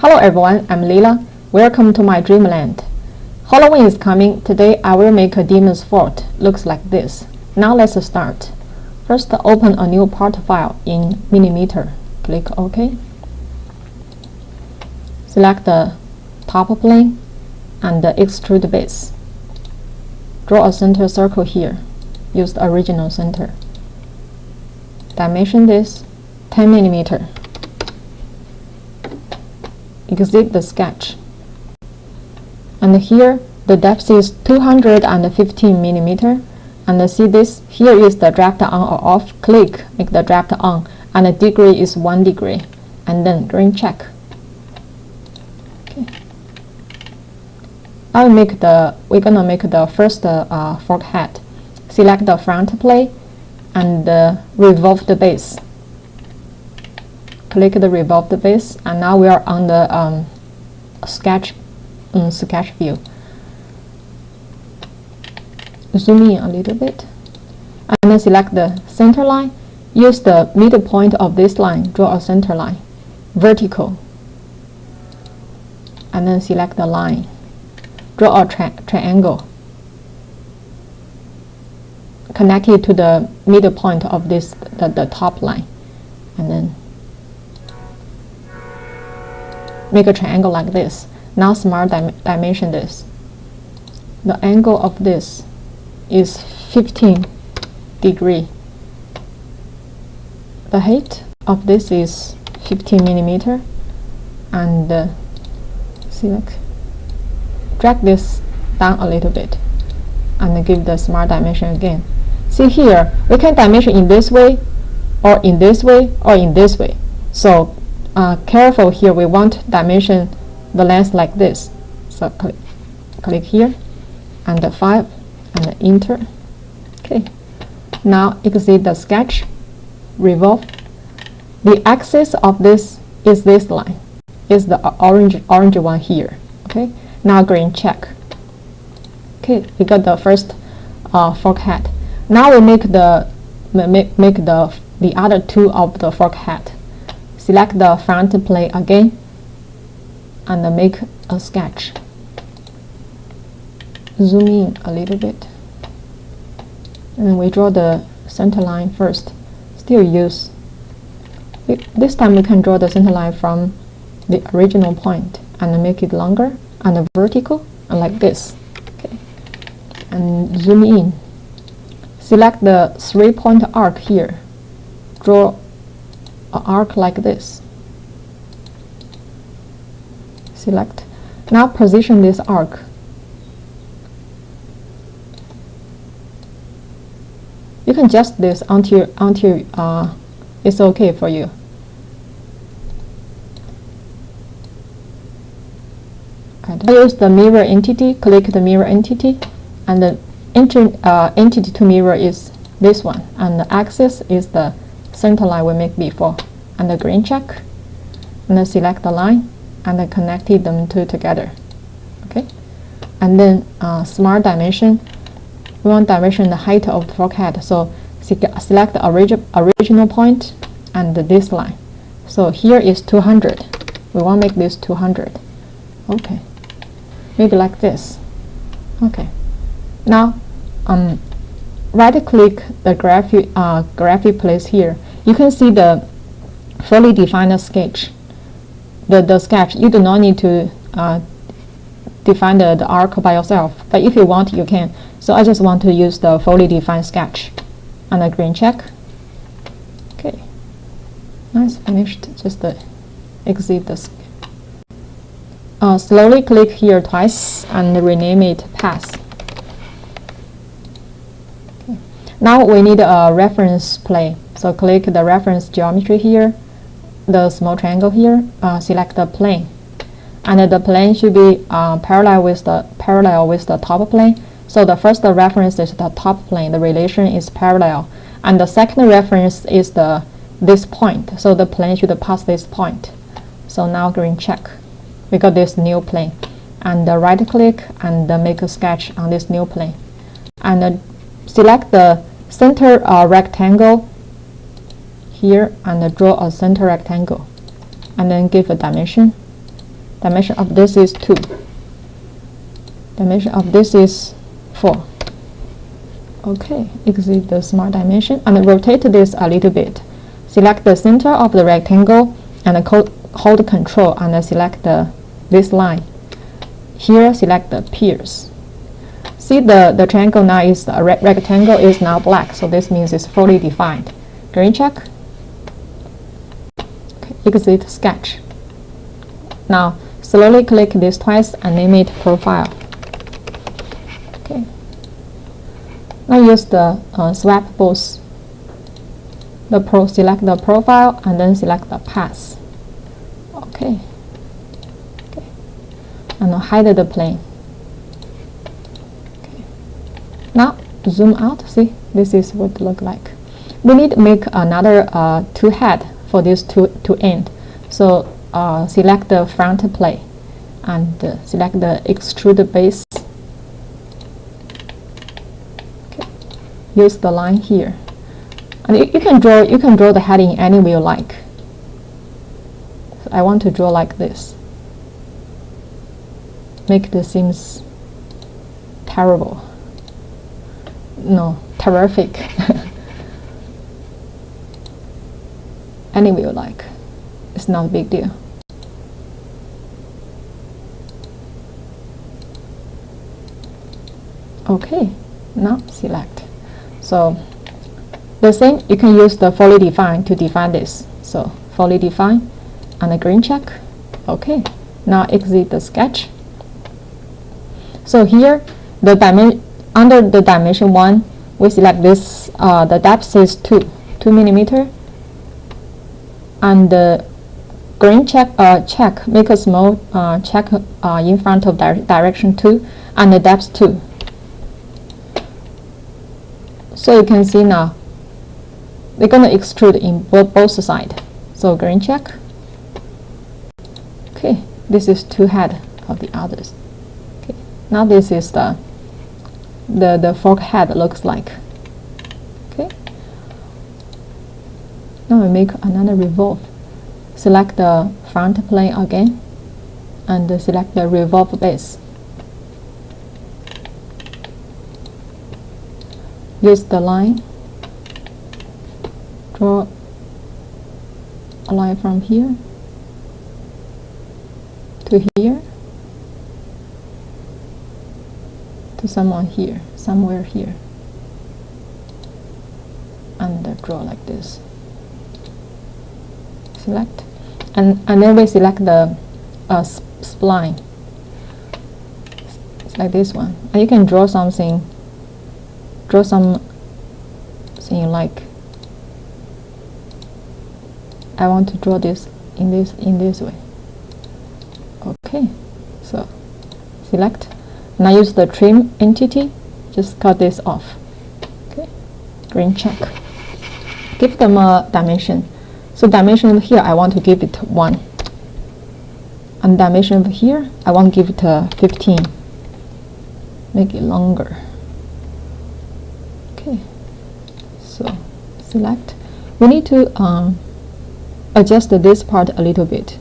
Hello everyone, I'm Lila. Welcome to my dreamland. Halloween is coming. Today I will make a demon's fort. Looks like this. Now let's start. First open a new part file in millimeter. Click OK. Select the top plane and extrude base. Draw a center circle here. Use the original center. Dimension this 10 millimeter. Exit the sketch. And here the depth is 215 millimeter. And see this, here is the draft on or off. Click, make the draft on, and the degree is 1 degree. And then green check. Okay. We're gonna make the first fork head. Select the front plane and revolve the base. Click the revolve the base, and now we are on the sketch view. Zoom in a little bit, and then select the center line. Use the middle point of this line. Draw a center line, vertical, and then select the line. Draw a triangle. Connect it to the middle point of this the top line, and then make a triangle like this. Now smart dimension this. The angle of this is 15 degree. The height of this is 15 millimeter, and select, drag this down a little bit, and give the smart dimension again. See here, we can dimension in this way, or in this way, or in this way. So careful here, we want dimension the length like this. So click here, and 5, and enter. Okay. Now exit the sketch, revolve. The axis of this is this line, is the orange one here. Okay. Now green check. Okay, we got the first fork head. Now we make the other two of the fork head. Select the front plane again, and make a sketch. Zoom in a little bit, and we draw the center line first. Still use, this time we can draw the center line from the original point and make it longer and vertical, and like this. Okay, and zoom in. Select the 3-point arc here. Draw an arc like this. Select. Now position this arc. You can adjust this until it's okay for you. I use the mirror entity. Click the mirror entity, and the entity to mirror is this one, and the axis is the center line we made before. And the green check, and then select the line, and then connect them two together. Okay, and then smart dimension. We want dimension the height of the fork head. So select the original point and this line. So here is 200. We want to make this 200. Okay, maybe like this. Okay. Now, right click the graphic place here. You can see the fully defined sketch. The sketch, you do not need to define the arc by yourself, but if you want, you can. So I just want to use the fully defined sketch, and a green check. Okay, nice, finished. Just exit the slowly click here twice and rename it path. Okay. Now we need a reference plane. So click the reference geometry here, the small triangle here, select the plane, and the plane should be parallel with the top plane. So the first reference is the top plane, the relation is parallel, and the second reference is this point. So the plane should pass this point. So now green check. We got this new plane, and right click and make a sketch on this new plane, and select the center rectangle here, and draw a center rectangle, and then give a dimension Dimension of this is 2. Dimension of this is 4. Okay, exit the smart dimension and rotate this a little bit. Select the center of the rectangle and hold Control and select this line. Here, select the pierce. See the triangle now is the rectangle is now black, so this means it's fully defined. Green check. Okay, exit sketch. Now slowly click this twice and name it profile. Okay. Now use the swap both. Select the profile and then select the path. Okay. Okay. And hide the plane. Okay. Now zoom out. See, this is what it look like. We need to make another two head for this to end. So select the front plane and select the extrude base. Okay. Use the line here. And you can draw the heading any way you like. So I want to draw like this. Make the seams terrible. No, terrific. Any way you like. It's not a big deal. Okay, now select. So the same, you can use the fully define to define this. So fully define and a green check. Okay, now exit the sketch. So here, under the dimension 1, we select this. The depth is 2 millimeter, and the green check make a small check in front of direction 2 and the depth 2. So you can see now we're going to extrude in both sides. So green check. Okay, this is two head of the others. Okay, now this is the fork head looks like. Okay, now we make another revolve. Select the front plane again and select the revolve base. Use the line. Draw a line from here to here to somewhere here, and draw like this. Select, and then we select the spline. It's like this one, and you can draw something. Draw something like. I want to draw this in this way. Okay, so select. Now use the trim entity. Just cut this off. Okay, green check. Give them a dimension. So dimension over here, I want to give it 1. And dimension over here, I want to give it 15. Make it longer. Okay, so select. We need to adjust this part a little bit,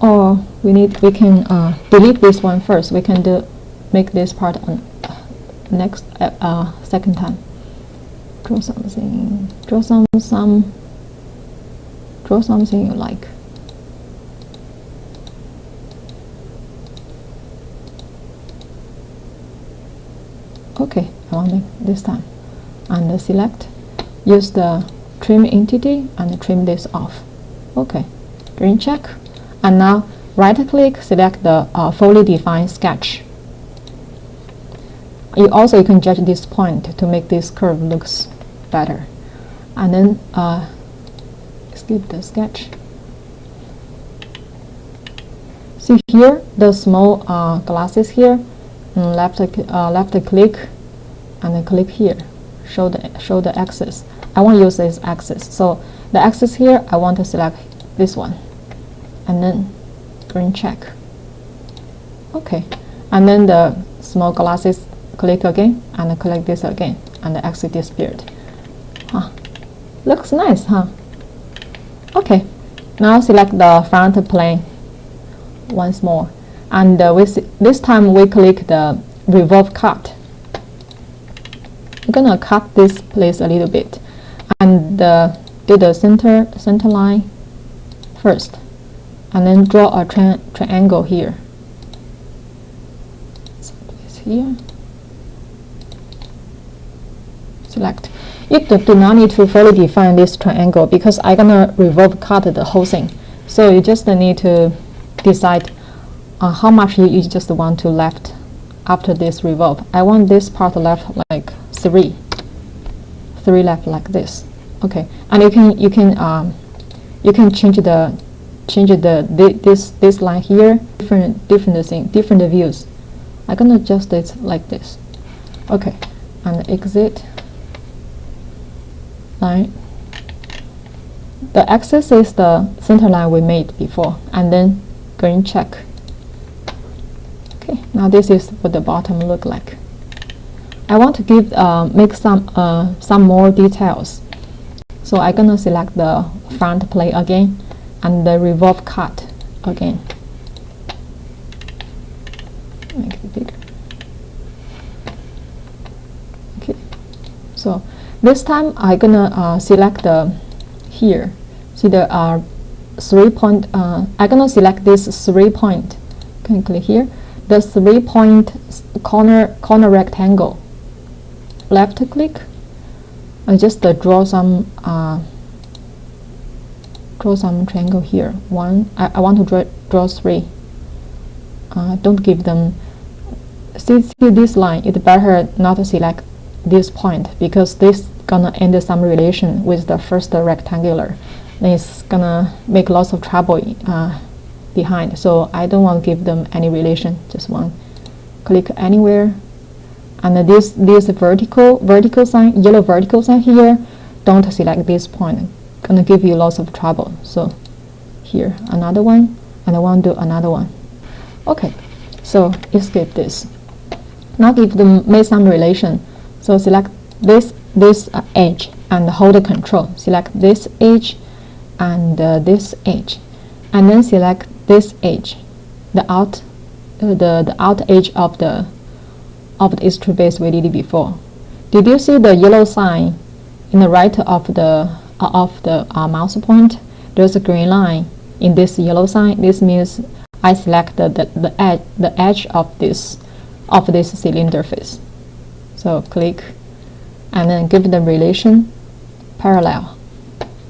or we can delete this one first. We can make this part on next second time. Draw something. Draw something you like. Okay, I want to make this time, and select. Use the trim entity and trim this off. Okay, green check, and now right click, select the fully defined sketch. You can judge this point to make this curve looks better, and then skip the sketch. See here the small glasses here. Left click and then click here. Show the axis. I want to use this axis. So the axis here, I want to select this one, and then green check. Okay, and then the small glasses, click again, and click this again, and the axis disappeared. Looks nice, huh? Okay, Now select the front plane once more, and this time we click the revolve cut. I'm gonna cut this place a little bit, and do the center line first, and then draw a triangle here. So place here. Select. You do not need to fully define this triangle because I'm gonna revolve cut the whole thing. So you just need to decide how much you just want to left after this revolve. I want this part left like 3 left like this. Okay, and you can change this line here, different views. I'm gonna adjust it like this. Okay, and exit line. The axis is the center line we made before, and then green check. Okay, now this is what the bottom look like. I want to give make some more details, so I'm gonna select the front plane again and the revolve cut again. Make it bigger. Okay, so this time I'm gonna select the here. See the 3 point. I'm gonna select this 3 point. Can click here. The 3 point corner rectangle. Left click. I just draw some triangle here. One. I want to draw 3. Don't give them. See this line. It's better not to select this point because this gonna end some relation with the first rectangular. Then it's gonna make lots of trouble behind. So I don't want to give them any relation. Just one. Click anywhere. And this vertical sign, yellow vertical sign here, don't select this point. Gonna give you lots of trouble. So here another one, and I want to do another one. Okay, so escape this. Now give them make some relation. So select this edge and hold the control. Select this edge and this edge, and then select this edge, the out edge of the extrude base we did before. Did you see the yellow sign in the right of the mouse point? There's a green line in this yellow sign. This means I select the edge of this cylinder face. So click and then give the relation parallel.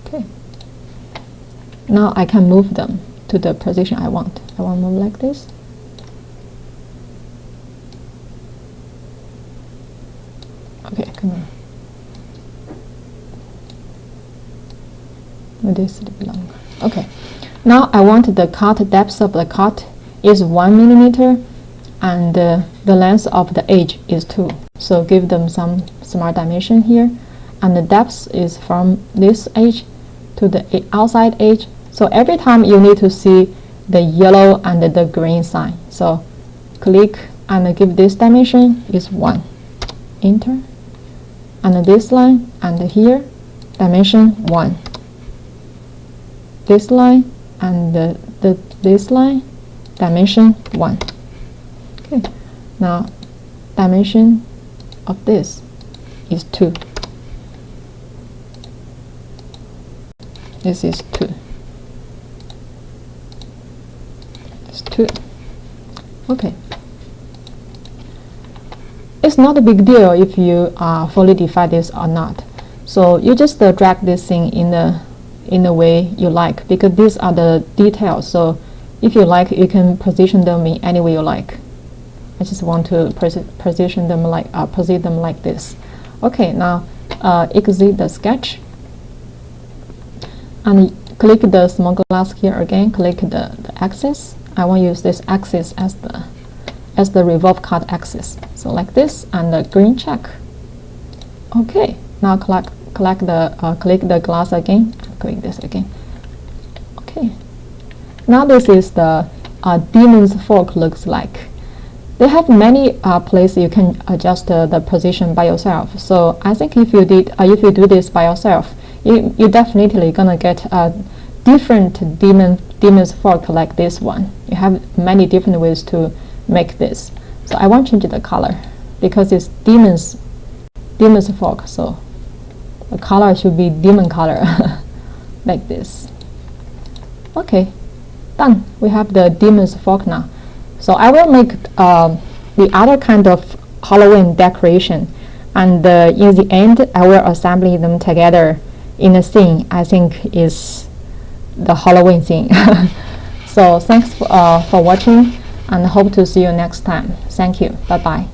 Okay. Now I can move them to the position I want. I want to move like this. Okay, come on. This is longer. Okay. Now I want the cut depth of the cut is 1 millimeter, and the length of the edge is 2. So give them some smart dimension here, and the depth is from this edge to the outside edge. So every time you need to see the yellow and the green sign. So click and give this dimension is 1. Enter. And this line and here dimension 1. This line and this line dimension 1. Okay. Now dimension of this is 2. This is 2. It's 2. Okay. It's not a big deal if you fully define this or not. So you just drag this thing in the way you like, because these are the details. So if you like, you can position them in any way you like. I just want to position them like this. Okay, now exit the sketch and click the small glass here again. Click the axis. I want to use this axis as the revolve cut axis. So like this, and the green check. Okay, now click the glass again. Click this again. Okay. Now this is the demon's fork looks like. They have many places you can adjust the position by yourself. So I think if you do this by yourself, you definitely gonna get different demon's fork like this one. You have many different ways to make this. So I won't change the color because it's demon's fork, so the color should be demon color like this. Okay, done. We have the demon's fork now. So I will make the other kind of Halloween decoration, and in the end I will assemble them together in a scene I think is the Halloween scene. So thanks for watching, and hope to see you next time. Thank you. Bye bye.